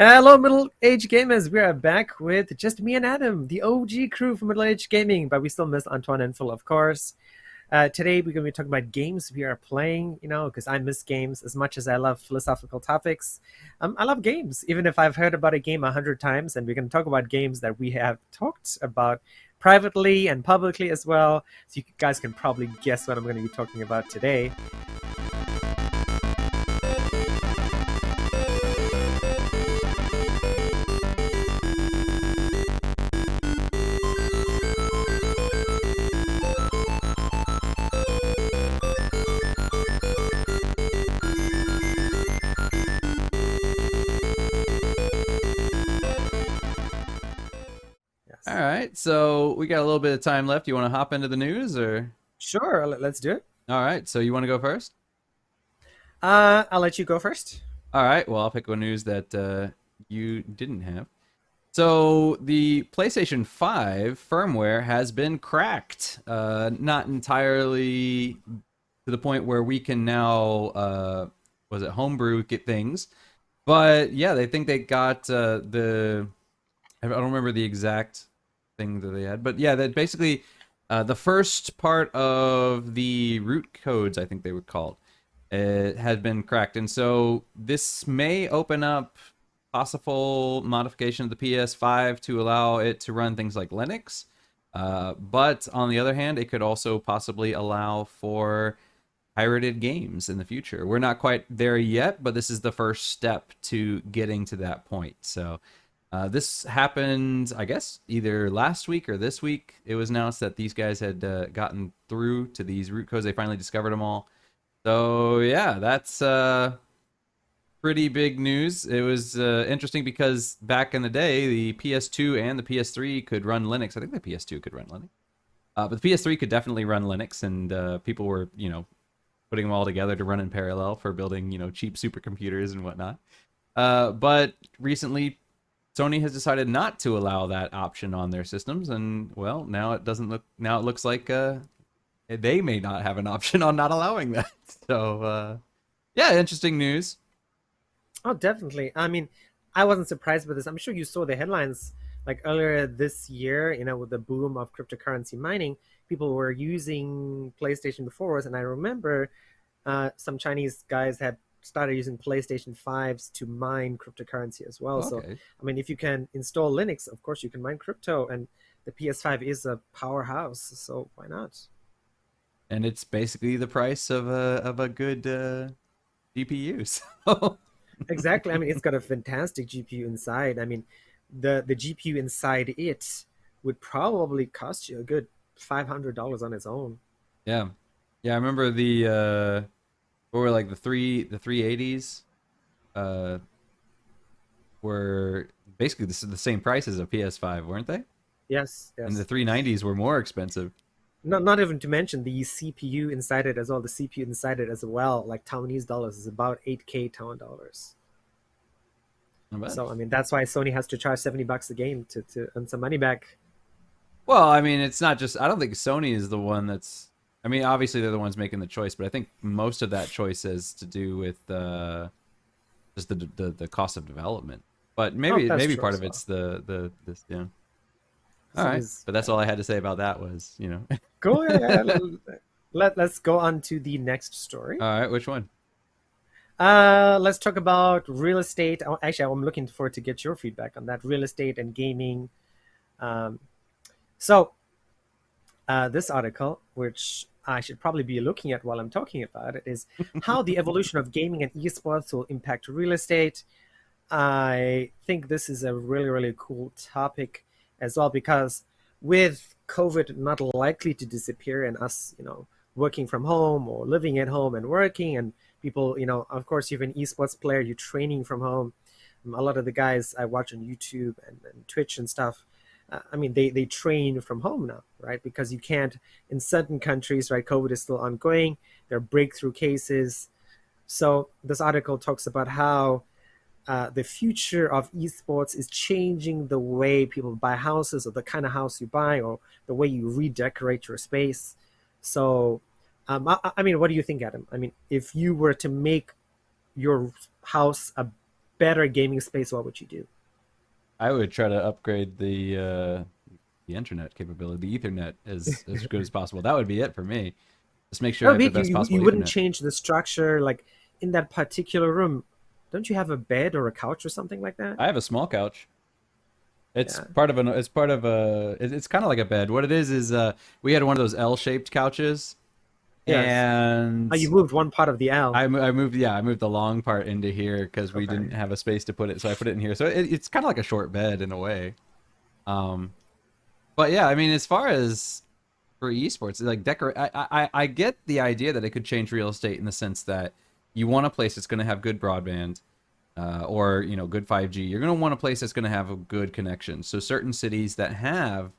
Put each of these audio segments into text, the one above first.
Hello, middle-aged gamers. We are back with just me and Adam, the OG crew from middle-aged gaming, but we still miss Antoine and Phil, of course. Today, we're going to be talking about games we are playing, because I miss games as much as I love philosophical topics. I love games, even if I've heard about a game 100 times, and we're going to talk about games that we have talked about privately and publicly as well. So you guys can probably guess what I'm going to be talking about today. All Yes. right, so we got a little bit of time left. You want to hop into the news, or? Sure, let's do it. All right, so you want to go first? I'll let you go first. All right, well, I'll pick one news that you didn't have. So the PlayStation 5 firmware has been cracked. Not entirely to the point where we can now, was it homebrew get things? But yeah, they think they got I don't remember the exact thing that they had, but yeah, that basically the first part of the root codes, I think they were called, had been cracked, and so this may open up possible modification of the PS5 to allow it to run things like Linux. But on the other hand, it could also possibly allow for pirated games in the future. We're not quite there yet, but this is the first step to getting to that point. So this happened, I guess, either last week or this week. It was announced that these guys had gotten through to these root codes. They finally discovered them all. So yeah, that's pretty big news. It was interesting because back in the day, the PS2 and the PS3 could run Linux. I think the PS2 could run Linux, but the PS3 could definitely run Linux, and people were, putting them all together to run in parallel for building, cheap supercomputers and whatnot. But recently, Sony has decided not to allow that option on their systems, and well, now it doesn't look. Now it looks like they may not have an option on not allowing that. So yeah, interesting news. Oh, definitely. I mean, I wasn't surprised by this. I'm sure you saw the headlines like earlier this year, with the boom of cryptocurrency mining. People were using PlayStation 4s, and I remember some Chinese guys had started using PlayStation 5s to mine cryptocurrency as well. So, Okay, I mean, if you can install Linux, of course, you can mine crypto, and the PS5 is a powerhouse. So, why not? and it's basically the price of a good GPU. So Exactly. I mean, it's got a fantastic GPU inside. I mean, the GPU inside it would probably cost you a good $500 on its own. yeah, yeah. I remember the what were like the 380s uh were basically the same price as a PS5, weren't they? Yes, And the yes. 390s were more expensive. Not even to mention the CPU inside it as well. The CPU inside it as well, like Taiwanese dollars, is about 8K Taiwan dollars. I bet. So I mean, that's why Sony has to charge $70 a game to earn some money back. Well, I mean, it's not just. I don't think Sony is the one that's. I mean, obviously they're the ones making the choice, but I think most of that choice has to do with just the cost of development. But Oh, maybe that's maybe true part as of well. it's the this yeah. All right, Sony's but that's all I had to say about that was cool. Yeah, yeah. Let's go on to the next story. All right, which one? Let's talk about real estate. Actually, I'm looking forward to get your feedback on that real estate and gaming. Um, so, this article, which I should probably be looking at while I'm talking about it, is how the evolution of gaming and esports will impact real estate. I think this is a really, really cool topic as well because with COVID not likely to disappear and us, working from home or living at home and working, and people, of course, you're an esports player, you're training from home. A lot of the guys I watch on YouTube and Twitch and stuff, I mean, they train from home now, right? Because you can't, in certain countries, right? COVID is still ongoing. There are breakthrough cases. So this article talks about how the future of esports is changing the way people buy houses or the kind of house you buy or the way you redecorate your space. So, I mean, what do you think, Adam? I mean, if you were to make your house a better gaming space, what would you do? I would try to upgrade the internet capability, the Ethernet, as good as possible. That would be it for me. Just make sure I No, have the Vic, best possible you wouldn't Ethernet. change the structure like in that particular room. Don't you have a bed or a couch or something like that? I have a small couch. It's Yeah. part of an. It's part of a. It's kind of like a bed. What it is we had one of those L-shaped couches, Yes. and Oh, you moved one part of the L. I moved. Yeah, I moved the long part into here because we didn't Okay. have a space to put it, so I put it in here. So it's kind of like a short bed in a way. Um, but yeah, I mean, as far as for esports, like I get the idea that it could change real estate in the sense that you want a place that's going to have good broadband, or good 5G. You're going to want a place that's going to have a good connection. So certain cities that have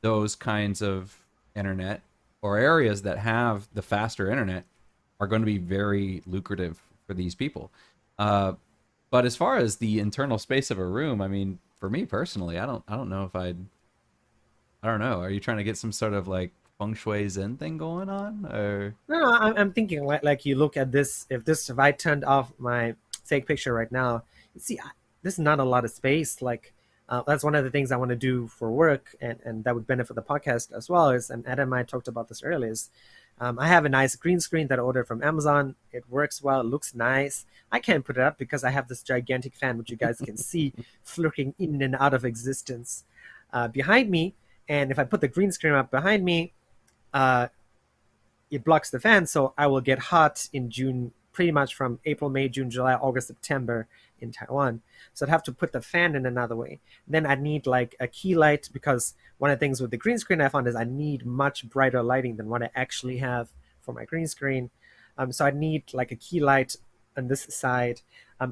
those kinds of internet, or areas that have the faster internet, are going to be very lucrative for these people. Uh, but as far as the internal space of a room, I mean, for me personally, I don't know if I don't know. Are you trying to get some sort of like feng shui zen thing going on, or No, I'm thinking like you look at this. If I turned off my fake picture right now, you see, this is not a lot of space. Like that's one of the things I want to do for work, and that would benefit the podcast as well. Is and Adam and I talked about this earlier. Is I have a nice green screen that I ordered from Amazon. It works well. It looks nice. I can't put it up because I have this gigantic fan, which you guys can see flicking in and out of existence behind me. And if I put the green screen up behind me, uh, it blocks the fan, so I will get hot in June, pretty much from April, May, June, July, August, September in Taiwan. So I'd have to put the fan in another way. Then I'd need like a key light, because one of the things with the green screen I found is I need much brighter lighting than what I actually have for my green screen. So I'd need like a key light on this side.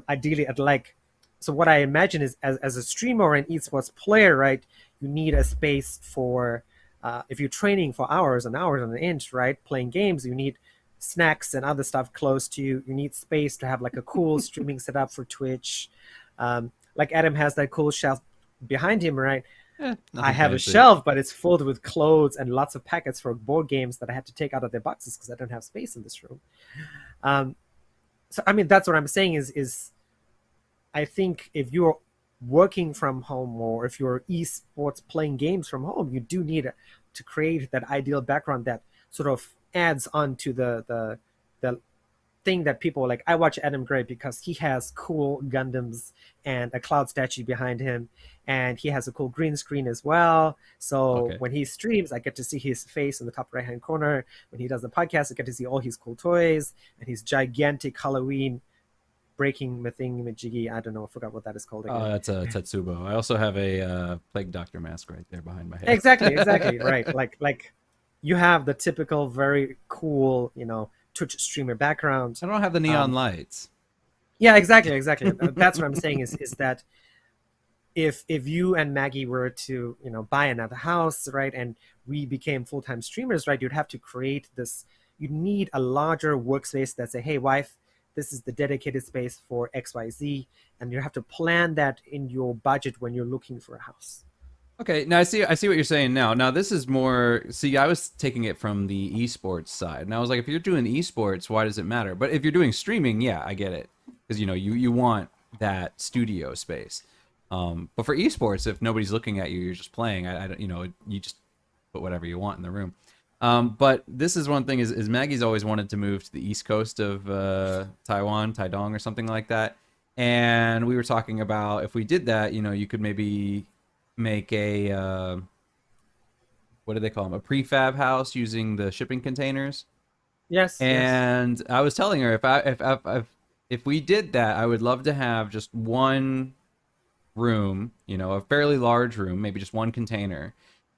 Ideally, I'd like. So what I imagine is, as a streamer or an esports player, right? You need a space for if you're training for hours and hours on end, right, playing games, you need snacks and other stuff close to you. You need space to have like a cool streaming setup for Twitch. Like Adam has that cool shelf behind him, right? I nothing have a fancy? shelf, but it's filled with clothes and lots of packets for board games that I had to take out of their boxes because I don't have space in this room. Um, so I mean, that's what I'm saying is I think if you're working from home, or if you're esports playing games from home, you do need to create that ideal background that sort of adds on to the thing that people like. I watch Adam Gray because he has cool Gundams and a cloud statue behind him, and he has a cool green screen as well. So Okay. when he streams, I get to see his face in the top right hand corner. When he does the podcast, I get to see all his cool toys and his gigantic Halloween breaking the thingamajiggy. I don't know. I forgot what that is called Oh, again. that's a Tetsubo. I also have a Plague Doctor mask right there behind my head. Exactly, exactly. Right. Like you have the typical very cool, Twitch streamer background. I don't have the neon Um, lights. yeah, exactly, exactly. That's what I'm saying is that if you and Maggie were to, buy another house, right, and we became full-time streamers, right, you'd have to create this. You need a larger workspace that say, hey, wife, this is the dedicated space for XYZ, and you have to plan that in your budget when you're looking for a house. Okay, now I see what you're saying now. Now this is more. See, I was taking it from the esports side, and I was like, if you're doing esports, why does it matter? But if you're doing streaming, yeah, I get it, because you want that studio space. But for esports, if nobody's looking at you, you're just playing. I don't, you just put whatever you want in the room. But this is one thing: is Maggie's always wanted to move to the east coast of Taiwan, Taidong, or something like that. And we were talking about, if we did that, you could maybe make a what do they call them? A prefab house using the shipping containers. Yes, yes. And I was telling her, if we did that, I would love to have just one room, a fairly large room, maybe just one container.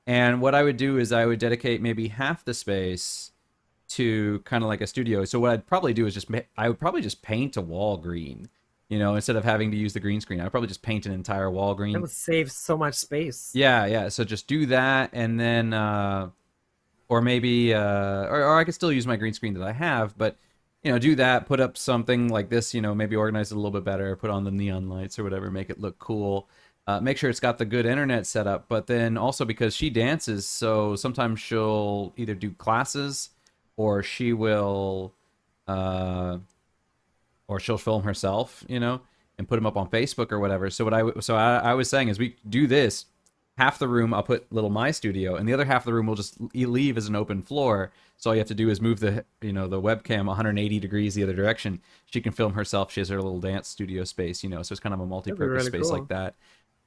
And what I would do is I would dedicate maybe half the space to kind of like a studio. So what I'd probably do is I would probably just paint a wall green, instead of having to use the green screen. I'd probably just paint an entire wall That green. would save so much space. Yeah, yeah. So just do that, and then, or maybe, or I could still use my green screen that I have, but do that. Put up something like this. Maybe organize it a little bit better. Put on the neon lights or whatever. Make it look cool. Make sure it's got the good internet setup. But then also, because she dances, so sometimes she'll either do classes, or she will, uh, or she'll film herself. and put them up on Facebook or whatever. So I was saying is we do this. Half the room I'll put little my studio, and the other half of the room we'll just leave as an open floor. So all you have to do is move the webcam 180 degrees the other direction. She can film herself. She has her little dance studio space, so it's kind of a That'd be multi-purpose really space like cool. that.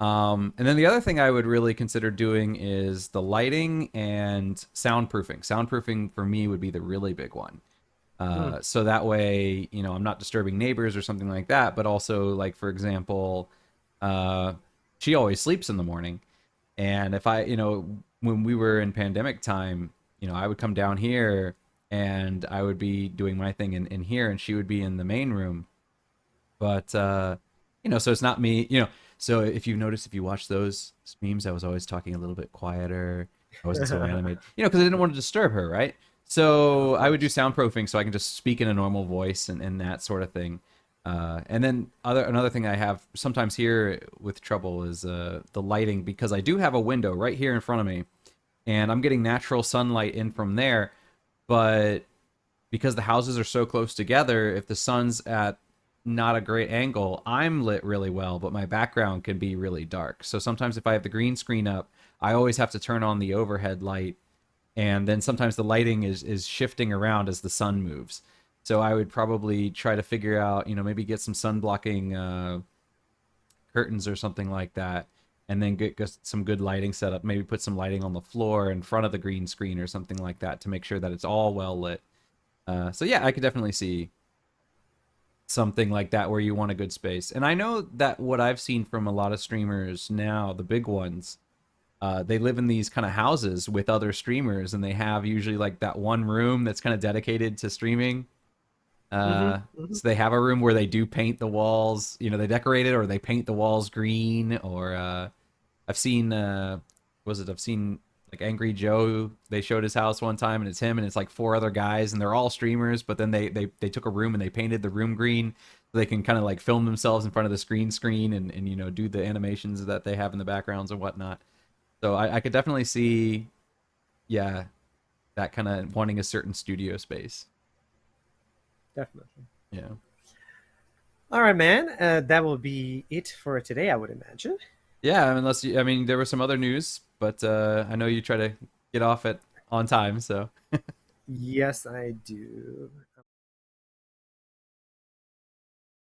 And then the other thing I would really consider doing is the lighting and soundproofing. Soundproofing for me would be the really big one. Hmm. So that way, I'm not disturbing neighbors or something like that. But also, like for example, uh, she always sleeps in the morning, and if when we were in pandemic time, I would come down here and I would be doing my thing in here, and she would be in the main room. But so it's not me. So if you notice, if you watch those memes, I was always talking a little bit quieter. I wasn't so animated, because I didn't want to disturb her, right? So Of I would do course. soundproofing so I can just speak in a normal voice and that sort of thing. And then another thing I have sometimes here with trouble is the lighting, because I do have a window right here in front of me, and I'm getting natural sunlight in from there. But because the houses are so close together, if the sun's at not a great angle, I'm lit really well, but my background can be really dark. So sometimes if I have the green screen up, I always have to turn on the overhead light, and then sometimes the lighting is shifting around as the sun moves. So I would probably try to figure out, maybe get some sun blocking curtains or something like that, and then get some good lighting set up. Maybe put some lighting on the floor in front of the green screen or something like that to make sure that it's all well lit. So yeah, I could definitely see something like that where you want a good space. And I know that what I've seen from a lot of streamers now, the big ones, they live in these kind of houses with other streamers, and they have usually like that one room that's kind of dedicated to streaming. Hmm. Hmm. So they have a room where they do paint the walls, they decorate it, or they paint the walls green. Or I've seen, I've seen like Angry Joe. They showed his house one time, and it's him, and it's like four other guys, and they're all streamers. But then they took a room and they painted the room green, so they can kind of like film themselves in front of the screen and do the animations that they have in the backgrounds and whatnot. So I could definitely see, yeah, that kind of wanting a certain studio space. Definitely. Yeah. All right, man. That will be it for today, I would imagine. Yeah, I mean, there was some other news, but I know you try to get off at on time, so Yes, I do.